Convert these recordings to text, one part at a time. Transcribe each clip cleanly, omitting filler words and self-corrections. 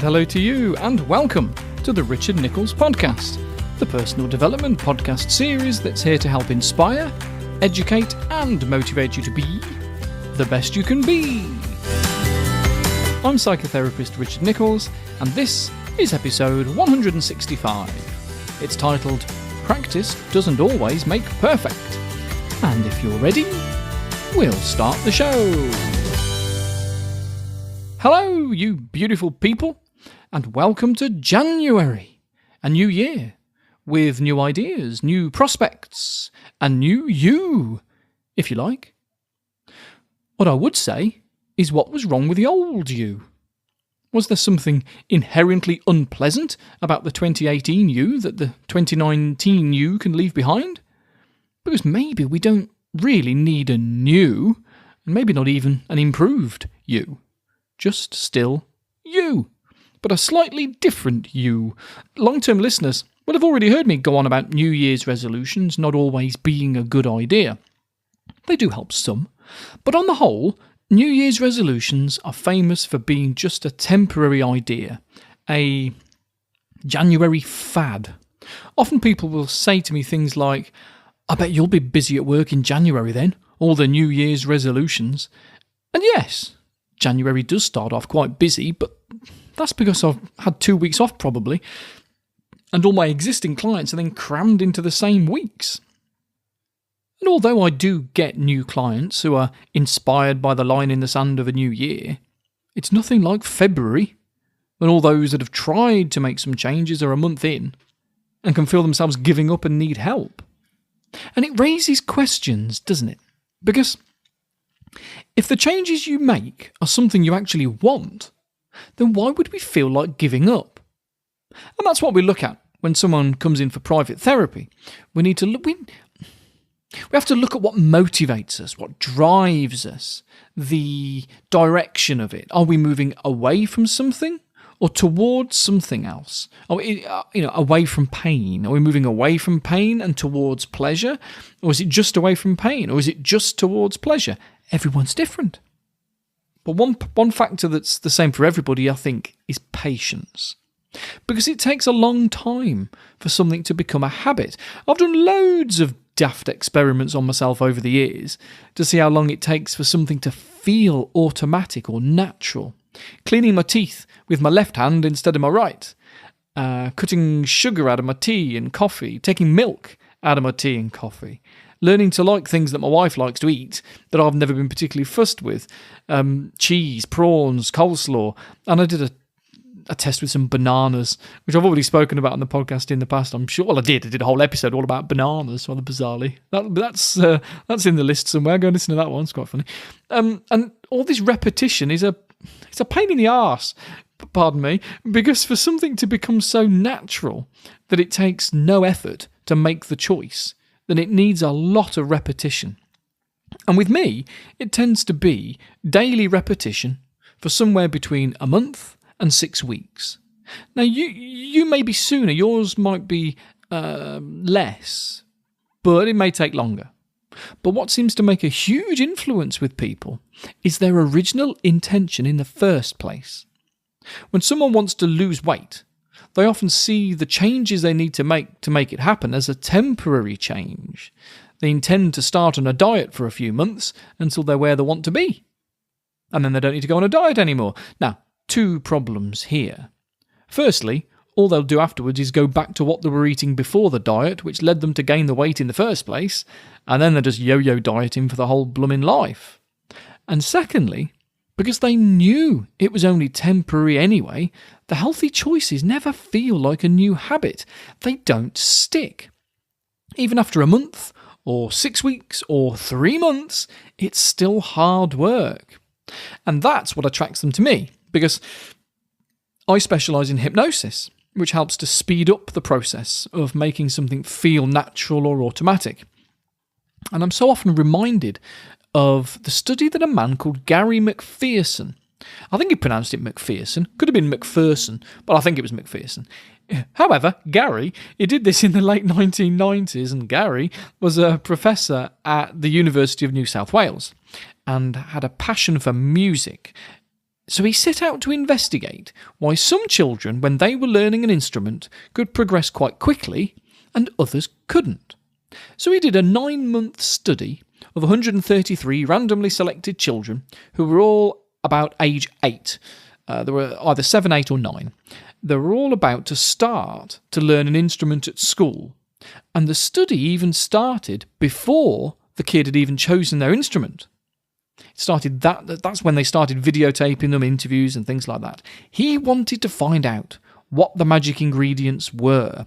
And hello to you, and welcome to the Richard Nicholls podcast, the personal development podcast series that's here to help inspire, educate, and motivate you to be the best you can be. I'm psychotherapist Richard Nicholls, and this is episode 165. It's titled, Practice Doesn't Always Make Perfect. And if you're ready, we'll start the show. Hello, you beautiful people, and welcome to January, a new year, with new ideas, new prospects, and new you, if you like. What I would say is, what was wrong with the old you? Was there something inherently unpleasant about the 2018 you that the 2019 you can leave behind? Because maybe we don't really need a new, and maybe not even an improved you. Just still you, but a slightly different you. Long-term listeners will have already heard me go on about New Year's resolutions not always being a good idea. They do help some, but on the whole, New Year's resolutions are famous for being just a temporary idea, a January fad. Often people will say to me things like, I bet you'll be busy at work in January then, all the New Year's resolutions. And yes, January does start off quite busy, but that's because I've had 2 weeks off probably, and all my existing clients are then crammed into the same weeks. And although I do get new clients who are inspired by the line in the sand of a new year, it's nothing like February, when all those that have tried to make some changes are a month in and can feel themselves giving up and need help. And it raises questions, doesn't it? Because if the changes you make are something you actually want, then why would we feel like giving up? And that's what we look at when someone comes in for private therapy. We need to look. We have to look at what motivates us, what drives us, the direction of it. Are we moving away from something or towards something else? Away from pain? Are we moving away from pain and towards pleasure? Or is it just away from pain? Or is it just towards pleasure? Everyone's different. But one factor that's the same for everybody, I think, is patience. Because it takes a long time for something to become a habit. I've done loads of daft experiments on myself over the years to see how long it takes for something to feel automatic or natural. Cleaning my teeth with my left hand instead of my right. Cutting sugar out of my tea and coffee. Taking milk out of my tea and coffee. Learning to like things that my wife likes to eat that I've never been particularly fussed with. Cheese, prawns, coleslaw. And I did a test with some bananas, which I've already spoken about on the podcast in the past, I'm sure. Well, I did a whole episode all about bananas, rather bizarrely. That's in the list somewhere. Go and listen to that one, it's quite funny. And all this repetition is it's a pain in the arse, pardon me, because for something to become so natural that it takes no effort to make the choice, then it needs a lot of repetition. And with me, it tends to be daily repetition for somewhere between a month and 6 weeks. Now, you may be sooner, yours might be less, but it may take longer. But what seems to make a huge influence with people is their original intention in the first place. When someone wants to lose weight, they often see the changes they need to make it happen as a temporary change. They intend to start on a diet for a few months until they're where they want to be. And then they don't need to go on a diet anymore. Now, 2 problems here. Firstly, all they'll do afterwards is go back to what they were eating before the diet, which led them to gain the weight in the first place, and then they're just yo-yo dieting for the whole blooming life. And secondly, because they knew it was only temporary anyway, the healthy choices never feel like a new habit. They don't stick. Even after a month, or 6 weeks, or 3 months, it's still hard work. And that's what attracts them to me, because I specialise in hypnosis, which helps to speed up the process of making something feel natural or automatic. And I'm so often reminded of the study that a man called Gary McPherson, I think he pronounced it McPherson, could have been McPherson, but I think it was McPherson. However, Gary, he did this in the late 1990s, and Gary was a professor at the University of New South Wales and had a passion for music. So he set out to investigate why some children, when they were learning an instrument, could progress quite quickly and others couldn't. So he did a 9-month study of 133 randomly selected children who were all about age 8. There were either 7, 8 or 9. They were all about to start to learn an instrument at school. And the study even started before the kid had even chosen their instrument. That's when they started videotaping them, interviews and things like that. He wanted to find out what the magic ingredients were.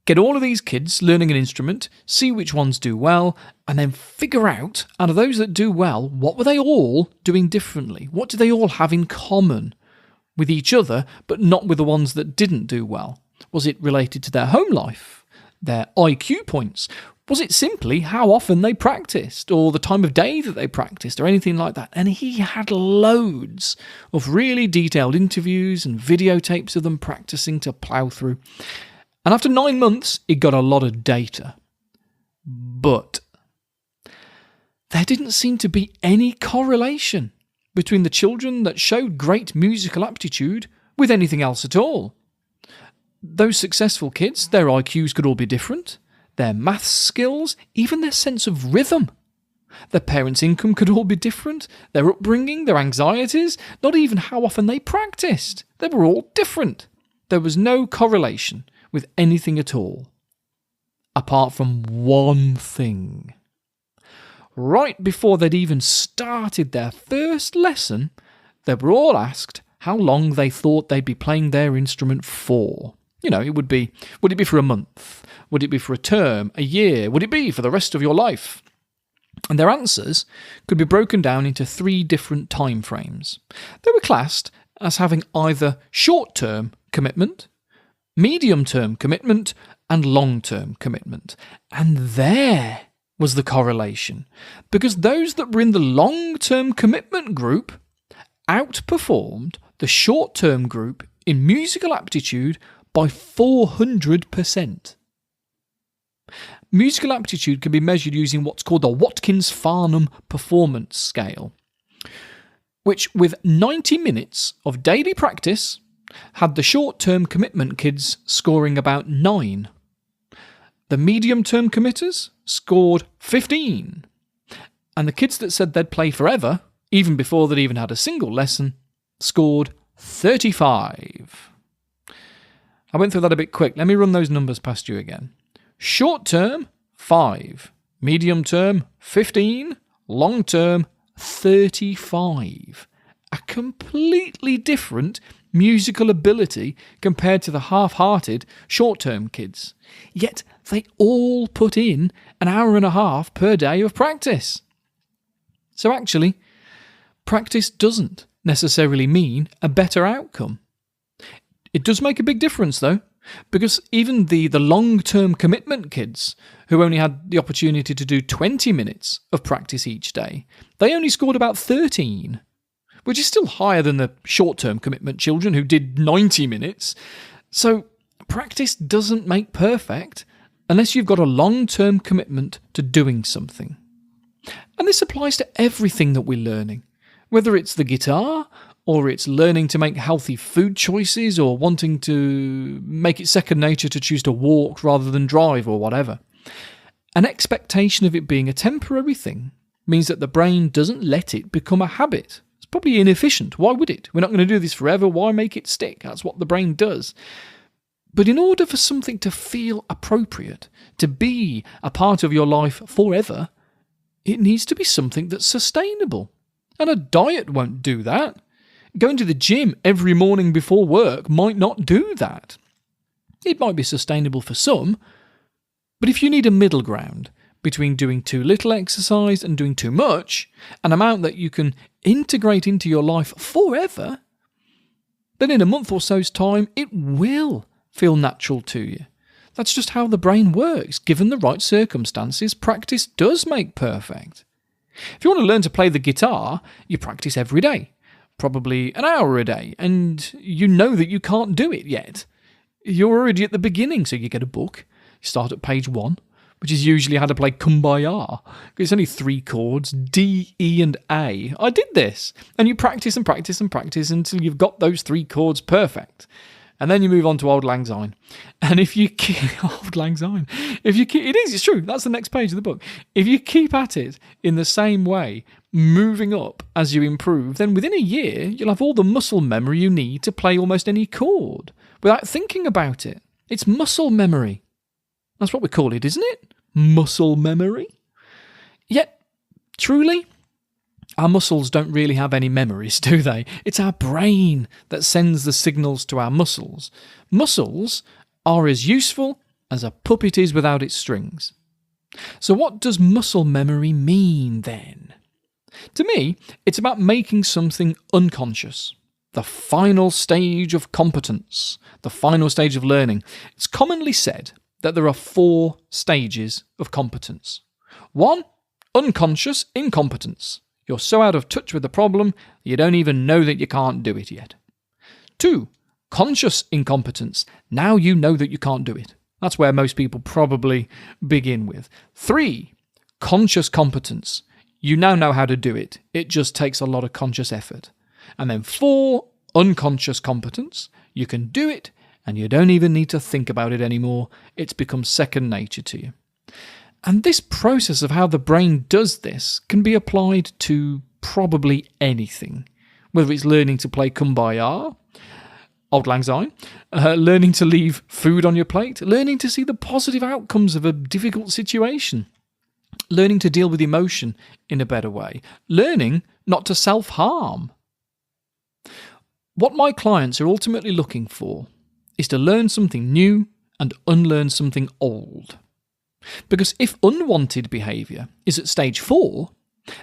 Get all of these kids learning an instrument, see which ones do well, and then figure out of those that do well, what were they all doing differently? What did they all have in common with each other, but not with the ones that didn't do well? Was it related to their home life, their IQ points? Was it simply how often they practiced, or the time of day that they practiced, or anything like that? And he had loads of really detailed interviews and videotapes of them practicing to plough through. And after 9 months, he got a lot of data. But there didn't seem to be any correlation between the children that showed great musical aptitude with anything else at all. Those successful kids, their IQs could all be different, their maths skills, even their sense of rhythm. Their parents' income could all be different, their upbringing, their anxieties, not even how often they practiced. They were all different. There was no correlation with anything at all, apart from one thing. Right before they'd even started their first lesson, they were all asked how long they thought they'd be playing their instrument for. Would it be for a month? Would it be for a term, a year? Would it be for the rest of your life? And their answers could be broken down into 3 different time frames. They were classed as having either short-term commitment, medium-term commitment, and long-term commitment. And there was the correlation, because those that were in the long-term commitment group outperformed the short-term group in musical aptitude by 400%. Musical aptitude can be measured using what's called the Watkins-Farnham Performance Scale, which with 90 minutes of daily practice had the short-term commitment kids scoring about 9. The medium-term committers scored 15. And the kids that said they'd play forever, even before they'd even had a single lesson, scored 35. I went through that a bit quick. Let me run those numbers past you again. Short-term, 5. Medium-term, 15. Long-term, 35. A completely different musical ability compared to the half-hearted short-term kids. Yet they all put in an hour and a half per day of practice. So actually, practice doesn't necessarily mean a better outcome. It does make a big difference though, because even the long-term commitment kids who only had the opportunity to do 20 minutes of practice each day, they only scored about 13. Which is still higher than the short-term commitment children who did 90 minutes. So practice doesn't make perfect unless you've got a long-term commitment to doing something. And this applies to everything that we're learning, whether it's the guitar, or it's learning to make healthy food choices, or wanting to make it second nature to choose to walk rather than drive, or whatever. An expectation of it being a temporary thing means that the brain doesn't let it become a habit. Probably inefficient. Why would it? We're not going to do this forever. Why make it stick? That's what the brain does. But in order for something to feel appropriate, to be a part of your life forever, it needs to be something that's sustainable. And a diet won't do that. Going to the gym every morning before work might not do that. It might be sustainable for some, but if you need a middle ground between doing too little exercise and doing too much, an amount that you can integrate into your life forever, then in a month or so's time, it will feel natural to you. That's just how the brain works. Given the right circumstances, practice does make perfect. If you want to learn to play the guitar, you practice every day, probably an hour a day, and you know that you can't do it yet. You're already at the beginning, so you get a book, you start at page 1, which is usually how to play Kumbaya. It's only 3 chords, D, E and A. I did this. And you practice and practice and practice until you've got those 3 chords perfect. And then you move on to Auld Lang Syne. And if you keep... Auld Lang Syne. It's true. That's the next page of the book. If you keep at it in the same way, moving up as you improve, then within a year, you'll have all the muscle memory you need to play almost any chord without thinking about it. It's muscle memory. That's what we call it, isn't it? Muscle memory. Yet, truly, our muscles don't really have any memories, do they? It's our brain that sends the signals to our muscles. Muscles are as useful as a puppet is without its strings. So what does muscle memory mean then? To me, it's about making something unconscious. The final stage of competence, the final stage of learning. It's commonly said that there are 4 stages of competence. 1, unconscious incompetence. You're so out of touch with the problem, you don't even know that you can't do it yet. 2, conscious incompetence. Now you know that you can't do it. That's where most people probably begin with. 3, conscious competence. You now know how to do it. It just takes a lot of conscious effort. And then 4, unconscious competence. You can do it, and you don't even need to think about it anymore. It's become second nature to you. And this process of how the brain does this can be applied to probably anything, whether it's learning to play Kumbaya, Auld Lang Syne, learning to leave food on your plate, learning to see the positive outcomes of a difficult situation, learning to deal with emotion in a better way, learning not to self-harm. What my clients are ultimately looking for is to learn something new and unlearn something old. Because if unwanted behaviour is at stage 4,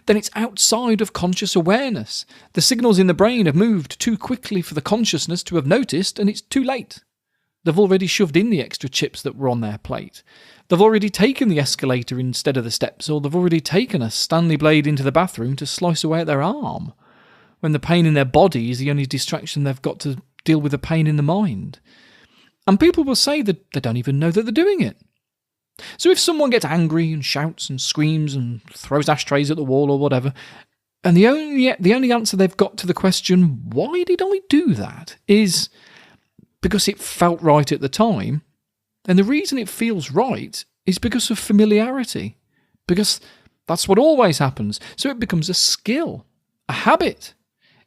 then it's outside of conscious awareness. The signals in the brain have moved too quickly for the consciousness to have noticed, and it's too late. They've already shoved in the extra chips that were on their plate. They've already taken the escalator instead of the steps, or they've already taken a Stanley blade into the bathroom to slice away at their arm, when the pain in their body is the only distraction they've got to deal with the pain in the mind. And people will say that they don't even know that they're doing it. So if someone gets angry and shouts and screams and throws ashtrays at the wall or whatever, and the only answer they've got to the question, why did I do that, is because it felt right at the time, then the reason it feels right is because of familiarity, because that's what always happens. So it becomes a skill, a habit.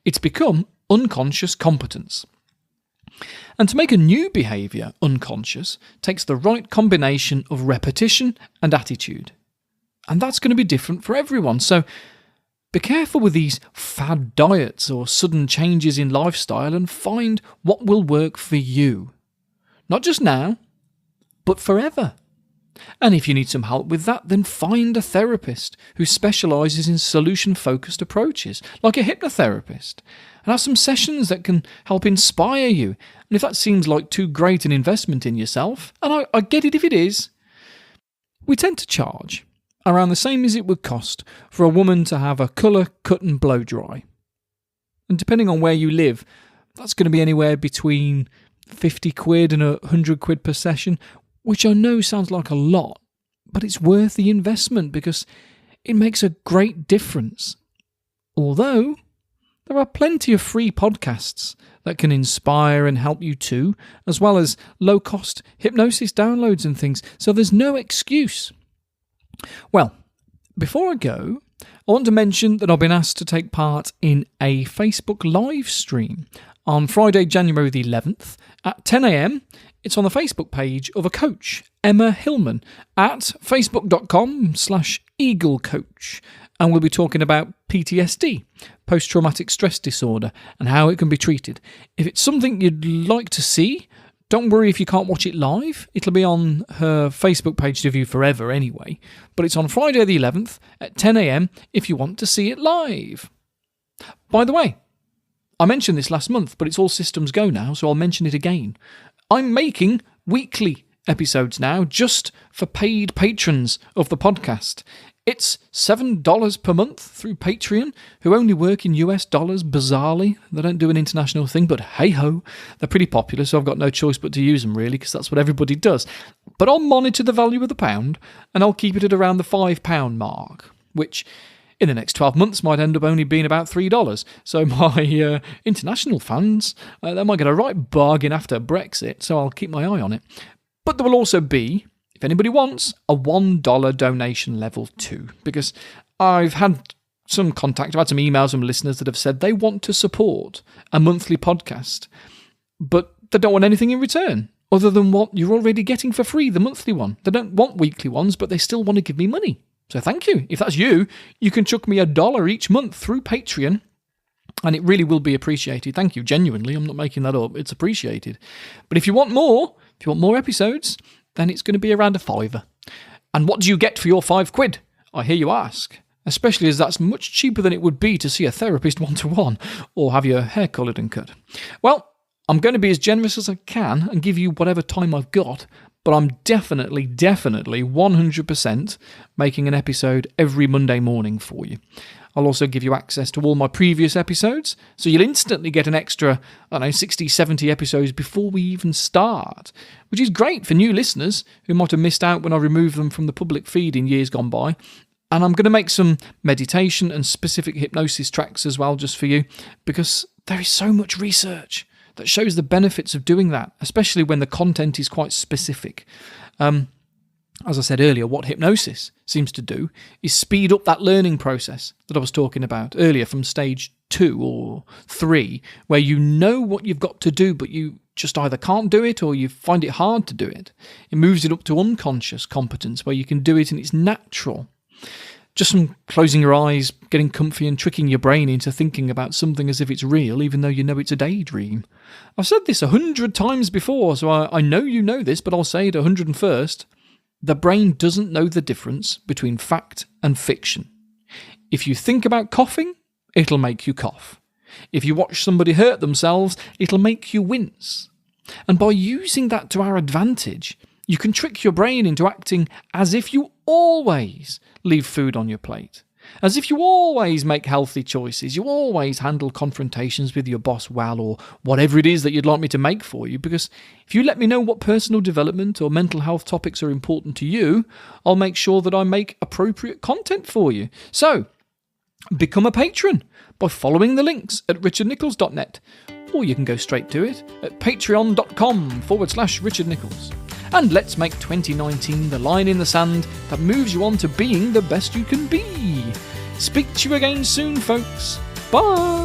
It's become unconscious competence. And to make a new behaviour unconscious takes the right combination of repetition and attitude. And that's going to be different for everyone. So be careful with these fad diets or sudden changes in lifestyle and find what will work for you. Not just now, but forever. And if you need some help with that, then find a therapist who specialises in solution-focused approaches, like a hypnotherapist, and have some sessions that can help inspire you. And if that seems like too great an investment in yourself, and I get it if it is, we tend to charge around the same as it would cost for a woman to have a colour, cut and blow dry. And depending on where you live, that's going to be anywhere between 50 quid and 100 quid per session, which I know sounds like a lot, but it's worth the investment because it makes a great difference. Although there are plenty of free podcasts that can inspire and help you too, as well as low-cost hypnosis downloads and things, so there's no excuse. Well, before I go, I want to mention that I've been asked to take part in a Facebook live stream on Friday, January the 11th at 10 a.m. It's on the Facebook page of a coach, Emma Hillman, at facebook.com/eaglecoach. And we'll be talking about PTSD, post-traumatic stress disorder, and how it can be treated. If it's something you'd like to see, don't worry if you can't watch it live. It'll be on her Facebook page to view forever anyway. But it's on Friday the 11th at 10 a.m. if you want to see it live. By the way, I mentioned this last month, but it's all systems go now, so I'll mention it again. I'm making weekly episodes now just for paid patrons of the podcast. It's $7 per month through Patreon, who only work in US dollars, bizarrely. They don't do an international thing, but hey-ho, they're pretty popular, so I've got no choice but to use them, really, because that's what everybody does. But I'll monitor the value of the pound, and I'll keep it at around the £5 mark, which in the next 12 months might end up only being about $3. So my international fans, they might get a right bargain after Brexit, so I'll keep my eye on it. But there will also be, if anybody wants, a $1 donation level too, because I've had some contact, I've had some emails from listeners that have said they want to support a monthly podcast, but they don't want anything in return other than what you're already getting for free, the monthly one. They don't want weekly ones, but they still want to give me money. So thank you. If that's you, you can chuck me $1 each month through Patreon, and it really will be appreciated. Thank you, genuinely. I'm not making that up. It's appreciated. But if you want more episodes, then it's going to be around £5. And what do you get for your £5? I hear you ask. Especially as that's much cheaper than it would be to see a therapist one-to-one or have your hair coloured and cut. Well, I'm going to be as generous as I can and give you whatever time I've got, but I'm definitely 100% making an episode every Monday morning for you. I'll also give you access to all my previous episodes, so you'll instantly get an extra, 60, 70 episodes before we even start, which is great for new listeners who might have missed out when I removed them from the public feed in years gone by. And I'm going to make some meditation and specific hypnosis tracks as well just for you, because there is so much research that shows the benefits of doing that, especially when the content is quite specific. As I said earlier, what hypnosis seems to do is speed up that learning process that I was talking about earlier from stage 2 or 3, where you know what you've got to do, but you just either can't do it or you find it hard to do it. It moves it up to unconscious competence, where you can do it and it's natural. Just from closing your eyes, getting comfy and tricking your brain into thinking about something as if it's real, even though you know it's a daydream. I've said this 100 times before, so I know you know this, but I'll say it 101st. The brain doesn't know the difference between fact and fiction. If you think about coughing, it'll make you cough. If you watch somebody hurt themselves, it'll make you wince. And by using that to our advantage, you can trick your brain into acting as if you always leave food on your plate, as if you always make healthy choices, you always handle confrontations with your boss well, or whatever it is that you'd like me to make for you, because if you let me know what personal development or mental health topics are important to you, I'll make sure that I make appropriate content for you. So, become a patron by following the links at richardnichols.net, or you can go straight to it at patreon.com/Richard Nicholls. And let's make 2019 the line in the sand that moves you on to being the best you can be. Speak to you again soon, folks. Bye!